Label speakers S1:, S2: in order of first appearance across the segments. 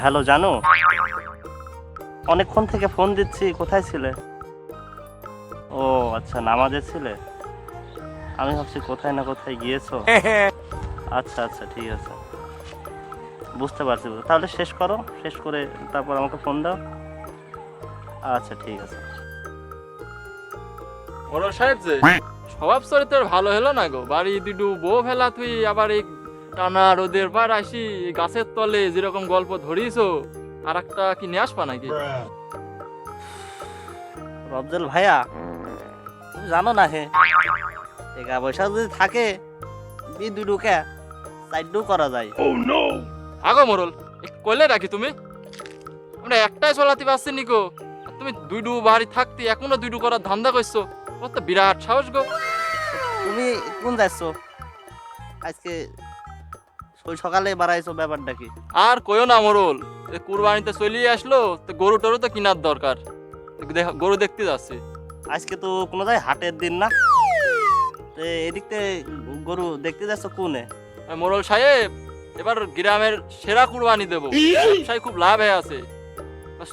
S1: Hello জানো, অনেকক্ষণ থেকে ফোন দিচ্ছি, কোথায় ছিলে? ও আচ্ছা, নামাজে ছিলে। আমি ভাবছি কোথায় না কোথায় গিয়েছো। আচ্ছা আচ্ছা, ঠিক আছে, বুঝতে পারছি। তাহলে শেষ করো, শেষ করে তারপর আমাকে ফোন দাও। আচ্ছা ঠিক আছে।
S2: বড় সাহেব যে স্বভাব চরিত্র ভালো হলো না গো। বাড়ি দুটো বউ ফেলা তুই আবার এই টানা রোদের বার আসি এই গাছের তলে যেরকম গল্প ধরিয়েছো, আর একটা কি নিয়ে আসবা নাকি?
S1: রফজল ভাইয়া, তুমি জানো না হে, টাকা পয়সা যদি থাকে বি দুডুকে সাইডও করা যায়।
S2: আগো মোরল কইলে রাখি তুমি, আমরা একটাই চলাতে পারছি নিকো, আর তুমি দুইডু বাড়ি থাকতে এখনো দুইডু করার ধান্দা করছো। তোমার তো বিরাট সাহস গো।
S1: তুমি কোন যাচ্ছ আজকে? ওই সকালে বাড়াইছো, ব্যাপারটা কি?
S2: আর কইও না মোরল, কুরবানিতে চলিয়ে আসলো তো গরু টরু তো কেনার দরকার, গরু দেখতে যাচ্ছি।
S1: আজকে তো কোনো জায়গায় হাটের দিন না, তো এদিক থেকে গরু দেখতে যাচ্ছ কোনে?
S2: মোরল সাহেব, এবার গ্রামের সেরা কুরবানি দেবো, ব্যবসায় খুব লাভ হয়ে আছে।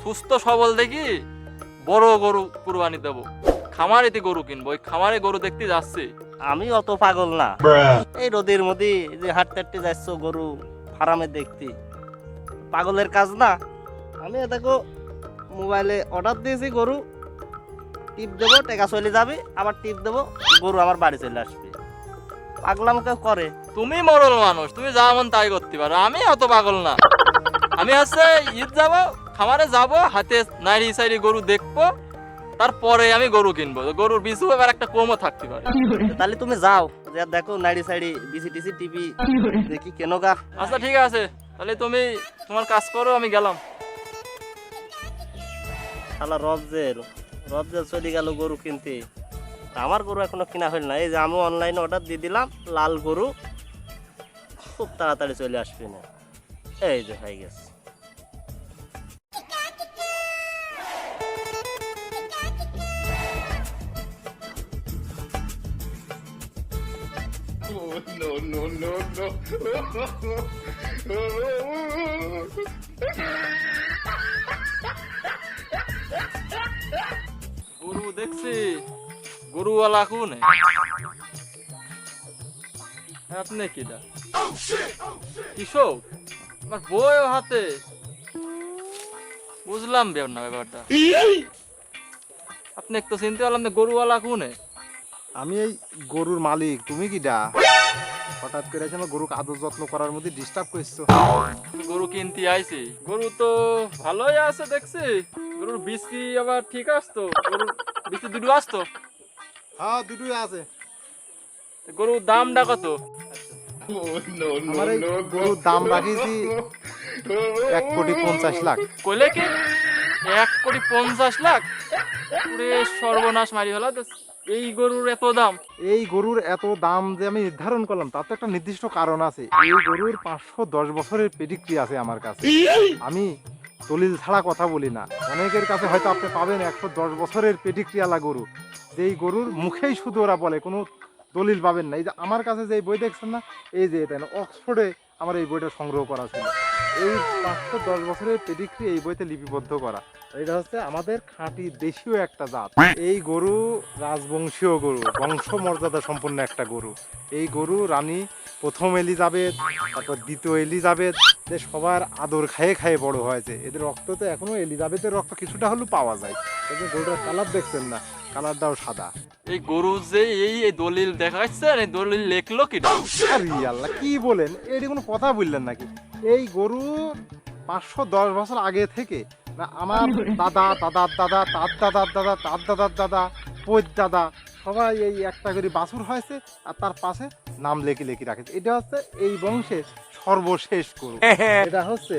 S2: সুস্থ সবল দেখি বড় গরু কুরবানি দেবো, খামারেতে গরু কিনবো, ওই খামারে গরু দেখতে যাচ্ছি।
S1: আমি অত পাগল না, এই রোদের মধ্যে যে হাঁটতে হাঁটতে যাচ্ছ গরু ফার্মে দেখতে, পাগলের কাজ না। আমি দেখো মোবাইলে অর্ডার দিয়েছি, গরু টিপ দেবো, টাকা চলে যাবে, আবার টিপ দেবো, গরু আমার বাড়ি চলে আসবে। পাগলাম কেউ করে?
S2: তুমি মরল মানুষ, তুমি যা মন তাই করতে পারো, আমি অত পাগল না। আমি হচ্ছে ঈদ যাব, খামারে যাব, হাতে নাইড়ি সাইড়ি গরু দেখবো, তারপরে আমি গরু কিনবো। গরুর বিচু এবার একটা কমও থাকতে পারে।
S1: তাহলে তুমি যাও, যে দেখো নাইডি সাইডি বিসি টিসি টিপি দেখি কেন গা।
S2: আচ্ছা ঠিক আছে, তাহলে তুমি তোমার কাজ করো, আমি গেলাম।
S1: শালা রবজেল রবজেল চলে গেল গরু কিনতে, আমার গরু এখনো কিনা হইল না। এই যে আমি অনলাইনে অর্ডার দিয়ে দিলাম, লাল গরু খুব তাড়াতাড়ি চলে আসবে না। এই যে হয়ে গেছে।
S2: গরু দেখছি, গরুওয়ালা কোন? আপনি কিটা কৃষক? আমার বই হাতে, বুঝলাম না ব্যাপারটা। আপনি একটু চিনতে পারলাম না, গরুওয়ালা কোনে?
S3: আমি এই গরুর মালিক। তুমি কিডা? হঠাৎ করে এসে আমার গরুকে আদর যত্ন করার মধ্যে ডিস্টার্ব করছো।
S2: আমি গরু কিনতে আইছি, গরু তো ভালোই আছে দেখছি। গরুর বিচি আবার ঠিক আসতো, গরুর বিচি দুটো আসতো।
S3: হ্যাঁ, দুটোই আছে।
S2: গরুর দামটা কত?
S3: আমার এই গরুর দাম রাখিয়েছি 1,50,00,000।
S2: কইলে কি 1,50,00,000? পুরে সর্বনাশ মারি হলো তো। এই গরুর এত দাম?
S3: এই গরুর এত দাম যে আমি নির্ধারণ করলাম, তার তো একটা নির্দিষ্ট কারণ আছে। এই গরুর 510 বছরের পেডিগ্রি আছে আমার কাছে। আমি দলিল ছাড়া কথা বলি না। অনেকের কাছে হয়তো আপনি পাবেন 110 বছরের পেডিগ্রিওয়ালা গরু, যেই গরুর মুখেই শুধু ওরা বলে, কোনো দলিল পাবেন না। এই যে আমার কাছে যে বই দেখছেন না, এই যে এটা অক্সফোর্ডে আমার এই বইটা সংগ্রহ করা ছিল। এই 510 বছরের পেডিগ্রি এই বইতে লিপিবদ্ধ করা। এটা হচ্ছে আমাদের খাঁটি দেশীয় একটা জাত। এই গরু রাজবংশীয় গরু, বংশ মর্যাদা সম্পন্ন একটা গরু। এই গরু রানী প্রথম এলিজাবেথ, তারপর দ্বিতীয় এলিজাবেথ, যে সবার আদর খায়ে খায়ে বড় হয়েছে। এদের রক্ত তো এখনো এলিজাবেথের রক্ত কিছুটা হলেও পাওয়া যায়। এই যে গরুটার কালার দেখছেন না, কালারটাও সাদা।
S2: এই গরু যে এই এই দলিল দেখাচ্ছে, এই দলিল লেখলো কিটা?
S3: আরে আল্লাহ, কি বলেন? এটি কোনো কথা বললেন নাকি? এই গরু 510 বছর আগে থেকে না, আমার দাদা, দাদার দাদা, তার দাদার দাদা, তার দাদার দাদা, পৈর দাদা, সবাই এই একটা করে বাছুর হয়েছে, আর তার পাশে নাম লেখি লেখি রাখেছে। এটা হচ্ছে এই বংশের সর্বশেষ গরু। এটা হচ্ছে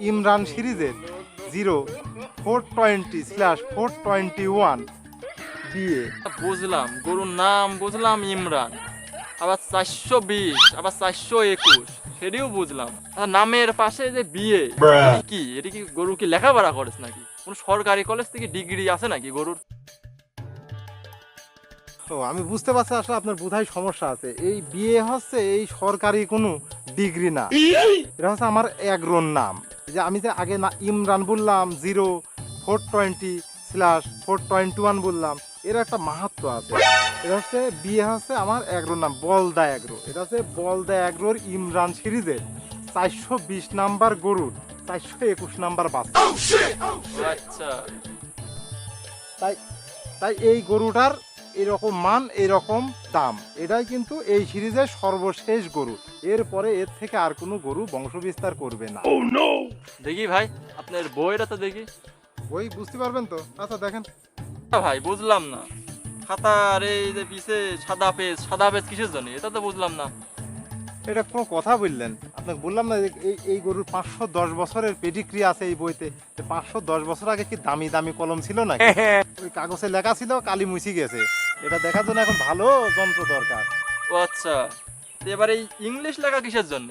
S3: ইমরান সিরিজের 0420/421 বিয়ে।
S2: বুঝলাম, গরুর নাম বুঝলাম ইমরান, আবার 420, আবার 421, সেটিও বুঝলাম। আচ্ছা, নামের পাশে যে বিয়ে, এটা কি? এটা কি গরু কি লেখাপড়া করেছ নাকি? কোন সরকারি কলেজ থেকে ডিগ্রি আছে নাকি গরুর?
S3: ও, আমি বুঝতে পারছি, আসলে আপনার বোধহয় সমস্যা আছে। এই বিয়ে হচ্ছে এই সরকারি কোনো ডিগ্রি না, এটা হচ্ছে আমার এগ্রোর নাম। এই যে আমি যে আগে না ইমরান বললাম 0-420/421 বললাম, এর একটা মাহাত্ম্য আছে। এটা হচ্ছে বিয়ে হচ্ছে আমার এগ্রোর নাম বলদা এগ্রো। এটা হচ্ছে বলদা এগ্রোর ইমরান সিরিজের 420 নাম্বার গরুর 421 নাম্বার বাচ্চা।
S2: আচ্ছা,
S3: তাই তাই এই গরুটার এরকম মান, এরকম দাম। এটাই কিন্তু এই সিরিজের সর্বশেষ গরু। এরপরে এর থেকে আর কোনো গরু বংশবিস্তার করবে না।
S2: দেখি ভাই আপনার বইটা তো দেখি।
S3: ওই বুঝতে পারবেন তো? আচ্ছা দেখেন।
S2: ভাই বুঝলাম না, খাতার এই যে পিছে সাদা পেজ কিসের জন্য, এটা তো বুঝলাম না।
S3: এটা কোনো কথা বললেন? আপনাকে বললাম না যে এই গরুর 510 বছরের পেডিগ্রি আছে এই বইতে। 510 বছর আগে কি দামি দামি কলম ছিল না? ওই কাগজে লেখা ছিল, কালি মুছি গেছে। এটা দেখার জন্য এখন ভালো যন্ত্র দরকার।
S2: ও আচ্ছা, তো এবার এই ইংলিশ লেখা কিসের জন্য?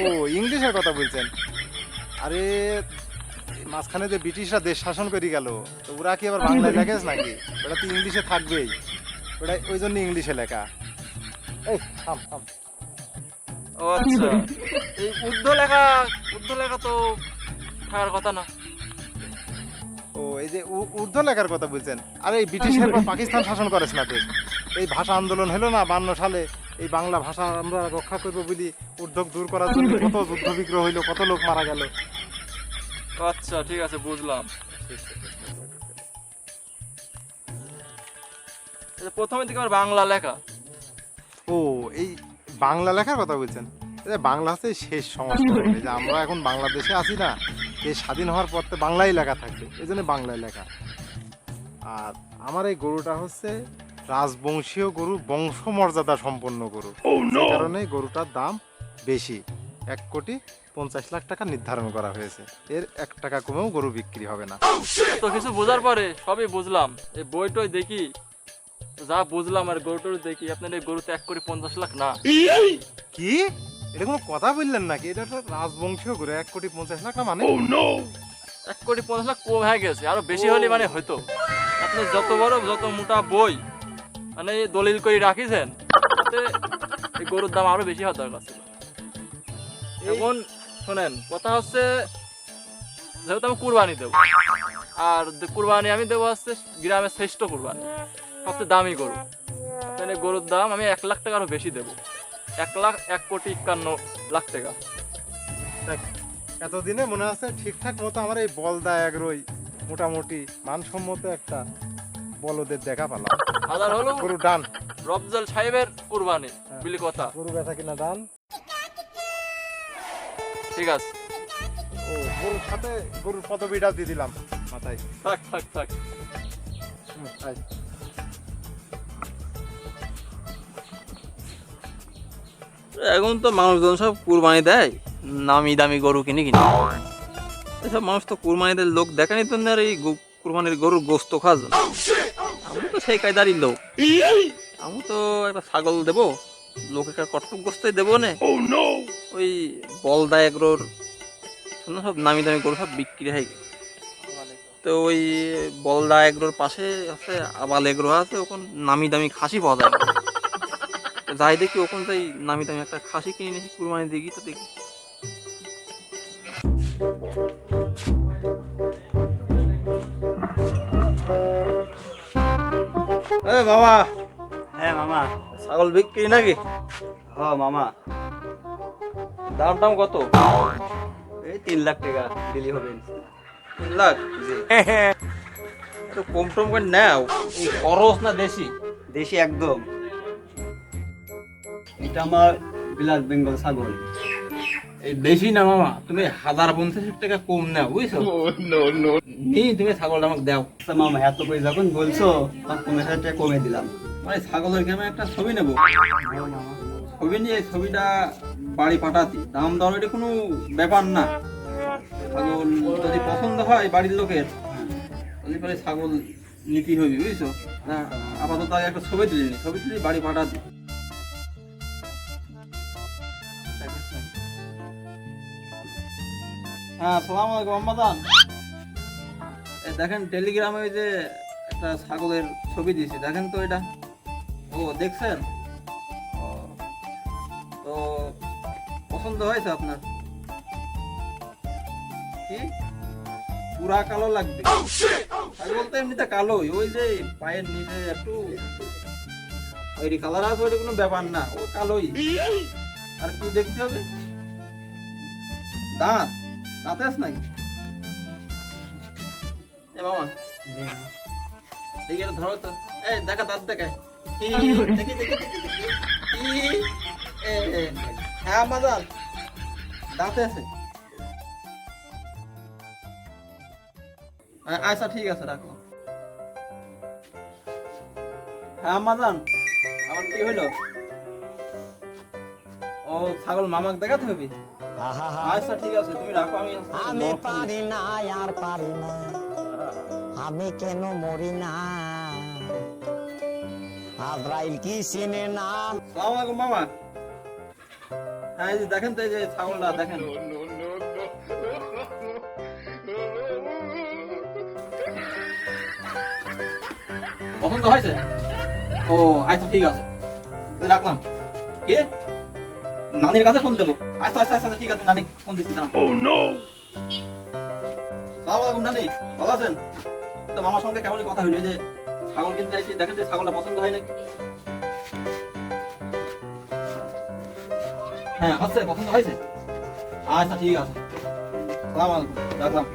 S3: ও ইংলিশের কথা বলছেন? আরে মাঝখানে যে ব্রিটিশরা দেশ শাসন করে গেল, তো ওরা কি আবার বাংলায় লেখেছ নাকি? ওটা তো ইংলিশে থাকবেই। ওটা ওই জন্য ইংলিশে লেখা। এই থাম থাম।
S2: ও আচ্ছা, এই উর্দু লেখা তো থাকার কথা না।
S3: ও এই যে উর্দু লেখার কথা বলছেন? আরে এই ব্রিটিশের পর পাকিস্তান শাসন করেছ না দেশ। এই ভাষা আন্দোলন হলো না 52 সালে, এই বাংলা ভাষা আমরা রক্ষা করবো বলি উদ্যোগ দূর করার জন্য কত যুদ্ধ বিগ্রহ হইলো, কত লোক মারা গেল।
S2: ও আচ্ছা, ঠিক আছে, বুঝলাম। এই যে প্রথমের দিকে আমার বাংলা লেখা।
S3: ও এই বাংলা লেখার কথা বলছেন? এই যে বাংলা হচ্ছে এই শেষ সংস্করণ। এই যে আমরা এখন বাংলাদেশে আছি না, এই স্বাধীন হওয়ার পর তো বাংলাই লেখা থাকবে, এই জন্য বাংলায় লেখা। আর আমার এই গরুটা হচ্ছে রাজবংশীয় গরু, বংশমর্যাদা সম্পন্ন গরু। সেই কারণে গরুটার দাম বেশি। 1,50,00,000 টাকা নির্ধারণ করা হয়েছে। এর 1 টাকা কমেও গরু বিক্রি হবে না।
S2: তো কিছু বোঝার পরে সবই বুঝলাম। এই বইটই দেখি, যা বুঝলাম আর গরুটরু দেখি, আপনার এই গরুতে 1,50,00,000 না।
S3: কি? এটা কোনো কথা বললেন নাকি? এটা তো রাজবংশীয় গরু, 1,50,00,000 না মানে?
S2: 1,50,00,000 কম হয়ে গেছে, আরো বেশি হলে মানে হয়তো। আপনি যত বড় যত মোটা বই মানে দলিল করে রাখিছেন, তাতে এই গরুর দাম আরো বেশি হওয়ার দরকার ছিল। এখন শোনেন, কথা হচ্ছে যেহেতু আমি কুরবানি দেবো, আর কুরবানি আমি দেবো হচ্ছে গ্রামের শ্রেষ্ঠ কুরবানি, সবচেয়ে দামি গরু। আপনার এই গরুর দাম আমি 1,00,000 টাকা আরো বেশি দেবো। 1,51,00,000 টাকা।
S3: দেখ, এতদিনে মনে আছে ঠিকঠাক মতো আমার এই বলদা এগ্রোই মোটামুটি মানসম্মত একটা বলদের দেখা পেলাম।
S2: হাজার হলো
S3: গরু ডান।
S2: রফজল সাহেবের কুরবানি বিলি কথা।
S3: গরু বেচা কিনা ডান।
S2: ঠিক আছে,
S3: ও গরুর সাথে গরুর পদবিটাও দিয়ে দিলাম মাথায়।
S2: থাক থাক থাক।
S3: আয়।
S4: এখন তো মানুষজন সব কুরবানি দেয়, নামি দামি গরু কিনে কিনে। এসব মানুষ তো কুরবানিদের লোক দেখানি তো আর এই কুরবানির গরুর গোস্ত খাওয়ার জন্য। আমি তো সেই কায়দারই লোক। আমি তো একটা ছাগল দেবো, লোক একটা কটক গোস্তই দেবো না। ওই বলদা এগ্রোর সব নামি দামি গরু সব বিক্রি হয়। তো ওই বলদা এগ্রোর পাশে আছে আবাল এগ্রো আছে, ওখানে নামি দামি খাসি পাওয়া যায় না। যাই দেখি ওখান তাই নামি দামি একটা খাসি কিনে নিয়েছি, কুরবানি দেখি তো দেখি।
S1: বাবা,
S4: হ্যাঁ মামা, ছাগল বিক্রি নাকি?
S1: হ মামা,
S4: দাম টাম কত?
S1: এই 3,00,000 টাকা দিলি হবে।
S4: 3,00,000? একটু কম টম করে নাও। এই খরচ না দেশি?
S1: দেশি একদম। এটা আমার বিলাস বেঙ্গল ছাগল।
S4: এই বেশি না মামা, তুমি 1,50,000 টাকা কম নাও, বুঝছো? তুমি ছাগলটা আমাকে দাও।
S1: আচ্ছা মামা, এত করে যখন বলছো তখন 15,000 টাকা কমে দিলাম।
S4: মানে ছাগলের আমি একটা ছবি নেবো, ছবি নিয়ে ছবিটা বাড়ি পাঠাতি। দাম দর এটা কোনো ব্যাপার না। ছাগল যদি পছন্দ হয় বাড়ির লোকের, তাহলে পরে ছাগল নীতি হবি, বুঝছো? না আপাতত আগে একটা ছবি তুলি নি, ছবি তুলি বাড়ি পাঠাতি। হ্যাঁ, আসসালামু আলাইকুম আম্মাজান। দেখেন টেলিগ্রামে ওই যে একটা ছাগলের ছবি দিয়েছি, দেখেন তো এটা। ও দেখছেন? ও, তো পছন্দ হয়েছে আপনার? কি পুরা কালো লাগবে? ছাগল তো এমনিতে কালোই, ওই যে পায়ের নিচে একটু ওই কালার আছে, ওইটা কোনো ব্যাপার না, ও কালোই। আর কি দেখতে হবে? দাঁত, দাঁতে আছে নাকি? এ মামা দেখি এটা ধরো তো, এই দেখা দাঁত দেখায়। দেখি দেখি দেখি হ্যাঁ মাজাল দাঁতে আছে। আচ্ছা ঠিক আছে রাখো। হ্যাঁ মাজান, আমার কি হইলো? ও ছাগল মামাকে দেখাতে হবে। আচ্ছা ঠিক আছে, তুমি রাখো,
S5: আমি পারি না আর পারি না, আমি কেন মরি না, আজরাইল কি চিনে না।
S4: সালাম আলাইকুম মামা। হ্যাঁ এই যে দেখেন তো, এই যে ছাগলটা দেখেন। পছন্দ হয়েছে? ও আচ্ছা ঠিক আছে, রাখলাম। কে নানির কাছে ফোন দেবো? আচ্ছা আচ্ছা আচ্ছা ঠিক আছে, নানি ফোন দিচ্ছি। সালাম আলাইকুম নানি, ভালো আছেন তো? মামার সঙ্গে কেমন কথা হইলো, এই যে ছাগল কিনতে আসছি, দেখেন যে ছাগলটা পছন্দ হয় নাকি? হ্যাঁ হচ্ছে, পছন্দ হয়েছে। আচ্ছা ঠিক আছে, সালাম আলাইকুম, রাখলাম।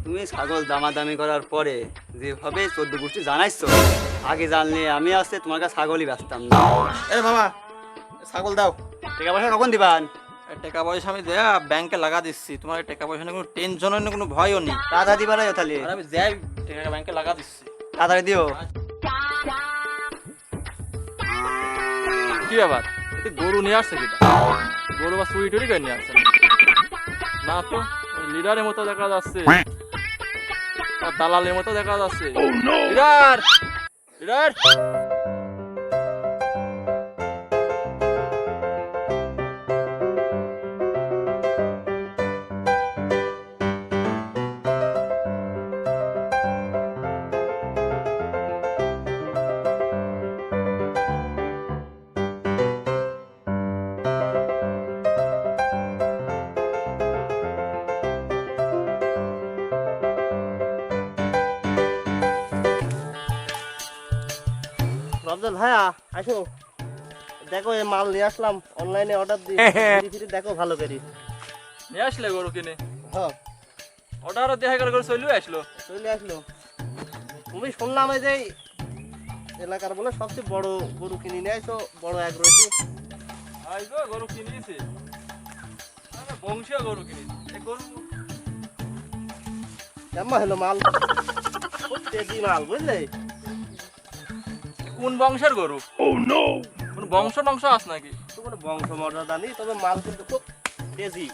S6: তুমি ছাগল দামাদামি করার পরে যেভাবে 14 গোষ্ঠী জানাইছো, আগে জানলে আমি আসতে তোমার কাছে ছাগলই বেচতাম না।
S4: এ মামা ছাগল দাও।
S6: টাকা পয়সা কখন দিবান?
S4: টাকা পয়সা আমি দেয়া ব্যাংকে লাগা দিচ্ছি, তোমার টাকা পয়সা নিয়ে কোনো টেনশনও নেই, কোনো ভয়ও নেই।
S6: তাড়াতাড়ি দিবা না তাহলে?
S4: আর আমি যাই টাকা ব্যাংকে লাগা দিচ্ছি।
S6: তাড়াতাড়ি দিও।
S2: কি ব্যাপার, এতে গরু নিয়ে আসছে কিটা? গরু বা চুরি টুরি করে নিয়ে আসছে না তো? লিডারের মতো দেখা যাচ্ছে, আর দালালের মতো দেখা যাচ্ছে। লিডার, লিডার,
S1: রবজান ভাইয়া আসো, দেখো এই মাল নিয়ে আসলাম, অনলাইনে অর্ডার দিই, ফিরে দেখো ভালো করে।
S2: নিয়ে আসলে গরু কিনে?
S1: হ্যাঁ
S2: অর্ডারও দেখা গেল, গরু চলে আসলো।
S1: চলে আসলো। তুমি শুনলাম এই যে এলাকার বলে সবচেয়ে বড় গরু কিনে নিয়ে আসো, বড় এক রয়েছে।
S2: আইগো গরু কিনেছি, বংশীয় গরু কিনেছি। এই গরু
S1: কেমন হলো মাল? খুব তেজি মাল, বুঝলে?
S2: কোন বংশের গরু? কোন বংশ টংশ আছে নাকি?
S1: তো কোনো বংশ মর্যাদা নেই, তবে মাল কিন্তু খুব তেজি।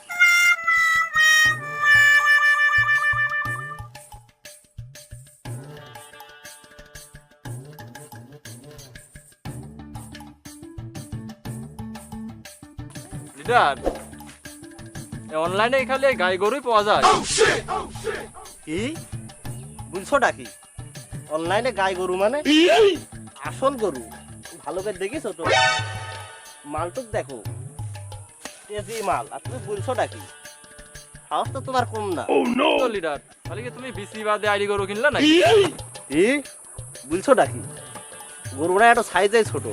S2: লিডার, অনলাইনে খালি গাই গরুই পাওয়া যায়।
S1: কি বুঝছোটা কি? অনলাইনে গাই গরু মানে আসল গরু? ভালো করে দেখিছো তো? মালটুক দেখো, তেজি মাল। আর তুমি বুঝছোটা কি? সাহস তো তোমার কম না।
S2: তো লিডার, তাহলে কি তুমি বিসি বাদে আইডি গরু কিনলে নাকি?
S1: কি বুঝছোটা কি? গরুটা একটু সাইজে ছোট,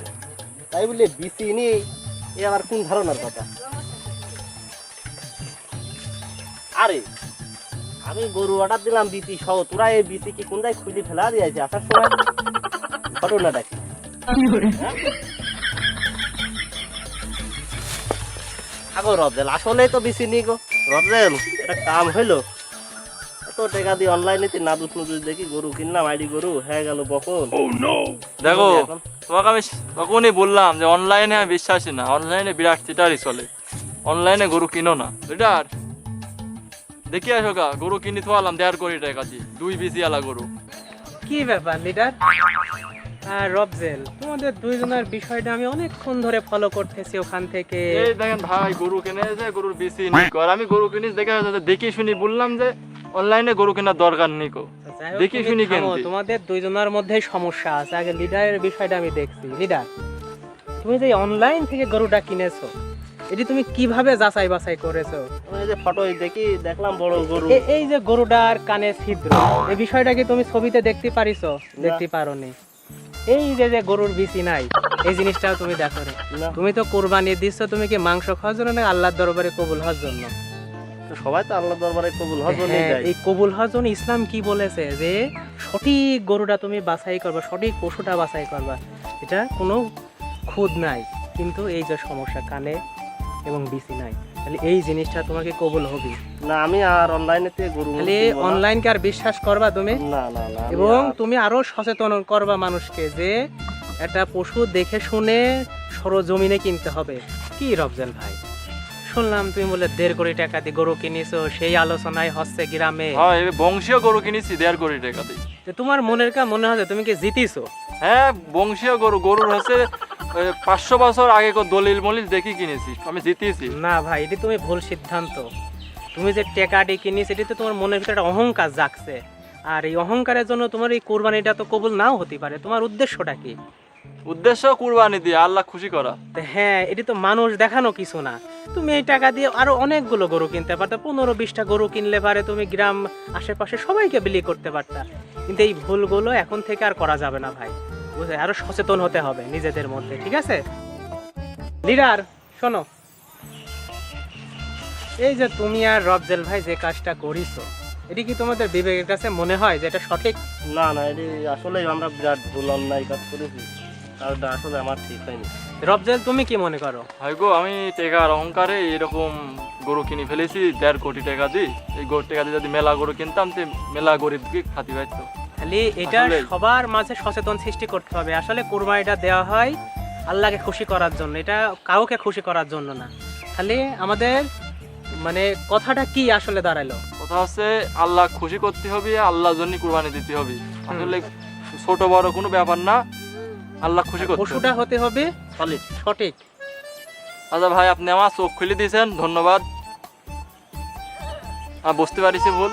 S1: তাই বলে বিসি নিয়ে এ আবার কোন ধারণার কথা? আরে আমি গরু অর্ডার দিলাম বিসি সহ, তোরা এই বিসি কি কোন জায়গায় খুলে ফেলা দিয়েছে আসার সময়? ঘটনাটা কি? আগো রবজেল, আসলেই তো বিসি নি গো। রবজেল, এটা কাম হইলো? এত টাকা দিয়ে অনলাইনে নাদুস নুদুস দেখি গরু কিনলাম, আইডি গরু হয়ে গেল বকন।
S2: দেখো, তোমাকে আমি তখনই বললাম যে অনলাইনে আমি বিশ্বাসী না, অনলাইনে বিরাট চিটারি চলে। অনলাইনে গরু কিনো না লিডার। দেখি আসো গা, গরু কিনি থালাম 1.5 কোটি টাকা দিয়ে, 2 বিসি আলা গরু।
S7: কি ব্যাপার লিডার আর রবজেল, তোমাদের দুইজনের বিষয়টা আমি অনেকক্ষণ ধরে ফলো করতেছি ওখান থেকে।
S2: এই দেখেন ভাই, গরু কিনে যে গরুর বিসি নিকো, আর আমি গরু কিনিস দেখে দেখি শুনি বললাম যে অনলাইনে গরু কেনার দরকার নিকো।
S7: যাই হোক,
S2: দেখি
S7: তুমি
S2: শুনি
S7: থামো,
S2: কেনতি।
S7: তোমাদের দুইজনের মধ্যেই সমস্যা আছে। আগে লিডারের বিষয়টা আমি দেখছি। লিডার, তুমি যে অনলাইন থেকে গরুটা কিনেছো, এটি তুমি কিভাবে যাচাই বাছাই করেছো?
S1: ওই যে ফটো দেখি দেখলাম বড় গরু।
S7: এই যে গরুটার কানে ছিদ্র, এই বিষয়টা কি তুমি ছবিতে দেখতে পারিছো? দেখতে পারোনি। এই যে যে গরুর বিচি নাই, এই জিনিসটাও তুমি দেখো রে।
S1: না।
S7: তুমি তো কোরবানি দিচ্ছ, তুমি কি মাংস খাওয়ার জন্য না আল্লাহর দরবারে কবুল হওয়ার জন্য?
S1: তো সবাই তো আল্লাহ দরবারে কবুল হওয়ার জন্যই
S7: হ্যাঁ,
S1: যায়।
S7: এই কবুল হওয়ার জন্য ইসলাম কি বলেছে যে সঠিক গরুটা তুমি বাছাই করবা, সঠিক পশুটা বাছাই করবা, এটা কোনো খুদ নাই। কিন্তু এই যে সমস্যা কানে এবং বিচি নাই, তাহলে এই জিনিসটা তোমাকে কবুল হবে।
S1: না আমি আর অনলাইনে থেকে গরু
S7: তাহলে
S1: কিনবো না।
S7: অনলাইনকে আর বিশ্বাস করবা তুমি,
S1: না না না আমি
S7: এবং
S1: আর-
S7: তুমি আরো সচেতন করবা মানুষকে যে একটা পশু দেখে শুনে সরজমিনে কিনতে হবে। কি রফজাল ভাই, শুনলাম তুমি বলে 1.5 কোটি টাকা দিয়ে গরু কিনেছো, সেই আলোচনায় হচ্ছে গ্রামে।
S2: হ্যাঁ, এই বংশীয় গরু কিনেছি 1.5 কোটি টাকা দিয়ে।
S7: যে তোমার মনের কা মনে হয় যে তুমি কি জিতিছো?
S2: হ্যাঁ, বংশীয় গরু, গরুর হচ্ছে 500 বছর আগে দলিল মলিল দেখি কিনেছি, আমি জিতেছি।
S7: না ভাই, এটি তুমি ভুল সিদ্ধান্ত। তুমি যে টাকাটি কিনিস, এটি তো তোমার মনের ভিতরে একটা অহংকার জাগছে, আর এই অহংকারের জন্য তোমার এই কোরবানিটা তো কবুল নাও হতে পারে। তোমার উদ্দেশ্যটা কি?
S2: উদ্দেশ্য কুরবানি দিয়ে আল্লাহ খুশি করা।
S7: তো হ্যাঁ, এটি তো মানুষ দেখানো কিছু না। তুমি এই টাকা দিয়ে আরো অনেকগুলো গরু কিনতে পারতা, 15-20টা গরু কিনলে পারে তুমি গ্রাম আশেপাশে সবাইকে বিলি করতে পারতা। কিন্তু এই ভুলগুলো এখন থেকে আর করা যাবে না ভাই, বুঝলে? আরো সচেতন হতে হবে নিজেদের মধ্যে, ঠিক আছে? লিডার শোনো, এই যে তুমি আর রবজেল ভাই যে কাজটা করিছো, এটি কি তোমাদের বিবেকের কাছে মনে হয় যে এটা সঠিক?
S1: না না এটি আসলে আমরা বিরাট ভুল অন্যায় কাজ করেছি, কাজটা আসলে আমার ঠিক হয়নি।
S7: রবজেল, তুমি কি মনে করো?
S2: ভাই গো, আমি টাকার অহংকারে এরকম গরু কিনে ফেলেছি 1.5 কোটি টাকা দিয়ে। এই গরু টাকা দিয়ে যদি মেলা গরু কিনতাম তো মেলা গরিবকে খাতি পাইতো।
S7: খালি এটা
S2: আসলেই।
S7: সবার মাঝে সচেতন সৃষ্টি করতে হবে। আসলে কোরবানিটা দেওয়া হয় আল্লাহকে খুশি করার জন্য, এটা কাউকে খুশি করার জন্য না। খালি আমাদের মানে কথাটা কি আসলে দাঁড়ালো?
S2: কথা হচ্ছে আল্লাহ খুশি করতে হবে, আল্লাহর জন্য কুরবানি দিতে হবে। আসলে ছোট বড় কোনো ব্যাপার না, আল্লাহ খুশি করতে
S7: পশুটা
S2: হবে।
S7: হতে হবে
S1: সলিড।
S7: সঠিক।
S2: আচ্ছা ভাই, আপনি আমার চোখ খুলে দিয়েছেন, ধন্যবাদ। বুঝতে পারিছি ভুল।